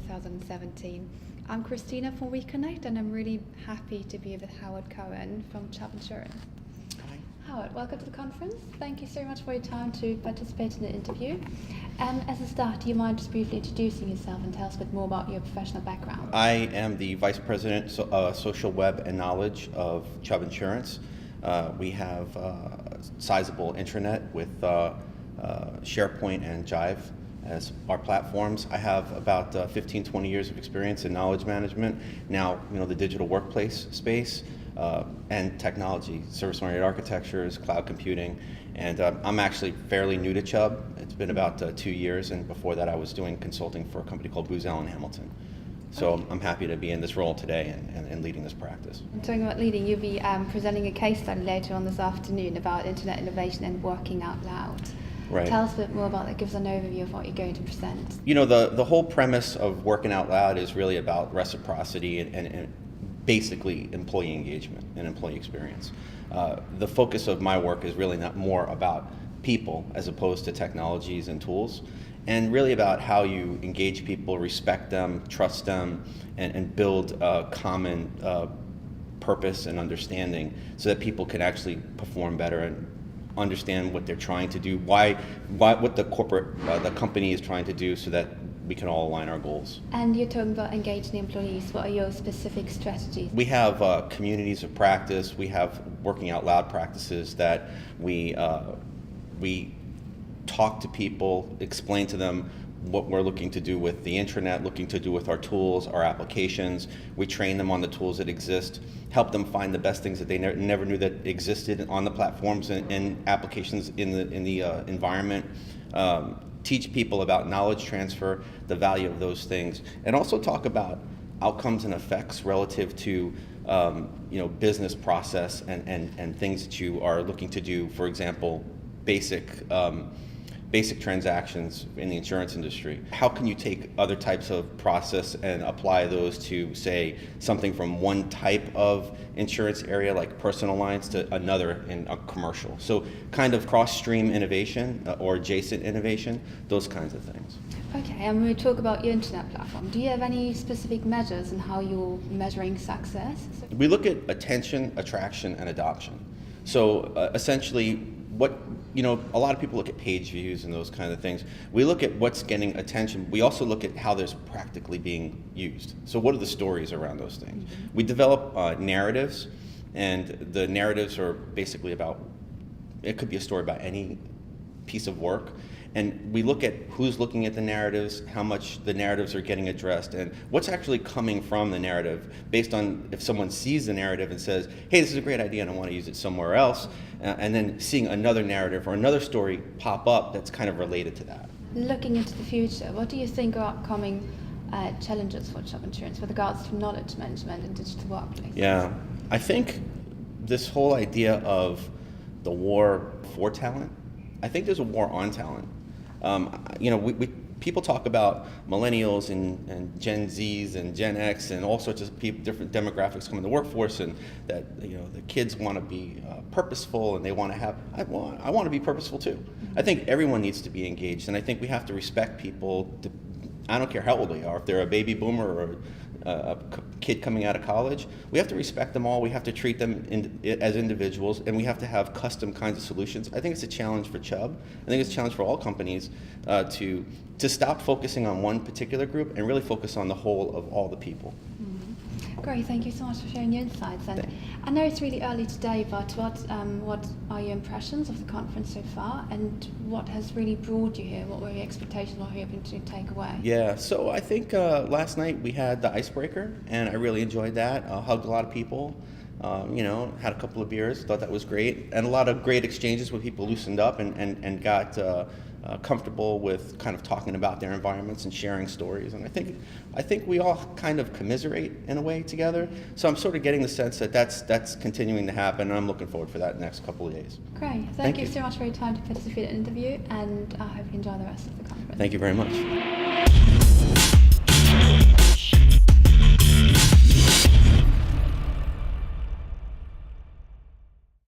2017. I'm Christina from we.CONECT, and I'm really happy to be with Howard Cohen from Chubb Insurance. Hi. Howard, welcome to the conference. Thank you so much for your time to participate in the interview. As a start, do you mind just briefly introducing yourself and tell us a bit more about your professional background? I am the Vice President Social Web and Knowledge of Chubb Insurance. We have a sizable intranet with SharePoint and Jive as our platforms. I have about 15-20 years of experience in knowledge management, now the digital workplace space, and technology, service-oriented architectures, cloud computing, and I'm actually fairly new to Chubb. It's been about 2 years, and before that I was doing consulting for a company called Booz Allen Hamilton. So Okay. I'm happy to be in this role today and leading this practice. And talking about leading, you'll be presenting a case study later on this afternoon about internet innovation and working out loud. Right. Tell us a bit more about that. Give us an overview of what you're going to present. The whole premise of working out loud is really about reciprocity and basically employee engagement and employee experience. The focus of my work is really not more about people as opposed to technologies and tools, and really about how you engage people, respect them, trust them, and build a common purpose and understanding so that people can actually perform better and understand what they're trying to do, what the company is trying to do, so that we can all align our goals. And you're talking about engaging employees. What are your specific strategies? We have communities of practice. We have working out loud practices that we talk to people, explain to them what we're looking to do with the intranet, looking to do with our tools, our applications. We train them on the tools that exist, help them find the best things that they never knew that existed on the platforms and applications in the environment. Teach people about knowledge transfer, the value of those things, and also talk about outcomes and effects relative to business process and things that you are looking to do. For example, basic transactions in the insurance industry. How can you take other types of process and apply those to, say, something from one type of insurance area like personal lines to another in a commercial? So kind of cross-stream innovation or adjacent innovation, those kinds of things. Okay, and we talk about your internet platform. Do you have any specific measures in how you're measuring success? We look at attention, attraction, and adoption. So essentially, a lot of people look at page views and those kind of things. We look at what's getting attention. We also look at how there's practically being used. So what are the stories around those things? Mm-hmm. We develop narratives, and the narratives are basically about, it could be a story about any piece of work. And we look at who's looking at the narratives, how much the narratives are getting addressed, and what's actually coming from the narrative based on if someone sees the narrative and says, hey, this is a great idea and I want to use it somewhere else, and then seeing another narrative or another story pop up that's kind of related to that. Looking into the future, what do you think are upcoming challenges for Chubb Insurance with regards to knowledge management and digital workplace? Yeah, I think this whole idea of the war for talent, I think there's a war on talent. People talk about millennials and Gen Zs and Gen X and all sorts of different demographics coming to the workforce, and that the kids want to be purposeful and they want to have. I want to be purposeful too. I think everyone needs to be engaged, and I think we have to respect people. I don't care how old they are, if they're a baby boomer or a kid coming out of college, we have to respect them all. We have to treat them as individuals, and we have to have custom kinds of solutions. I think it's a challenge for Chubb. I think it's a challenge for all companies to stop focusing on one particular group and really focus on the whole of all the people. Mm-hmm. Great, thank you so much for sharing your insights. And I know it's really early today, but what are your impressions of the conference so far, and what has really brought you here? What were your expectations? What were you hoping to take away? Yeah, so I think last night we had the icebreaker, and I really enjoyed that. Hugged a lot of people, had a couple of beers, thought that was great, and a lot of great exchanges where people loosened up and got comfortable with kind of talking about their environments and sharing stories. And I think we all kind of commiserate in a way together. So I'm sort of getting the sense that that's continuing to happen, and I'm looking forward for that next couple of days. Great. Thank you so much for your time to participate in the interview, and I hope you enjoy the rest of the conference. Thank you very much.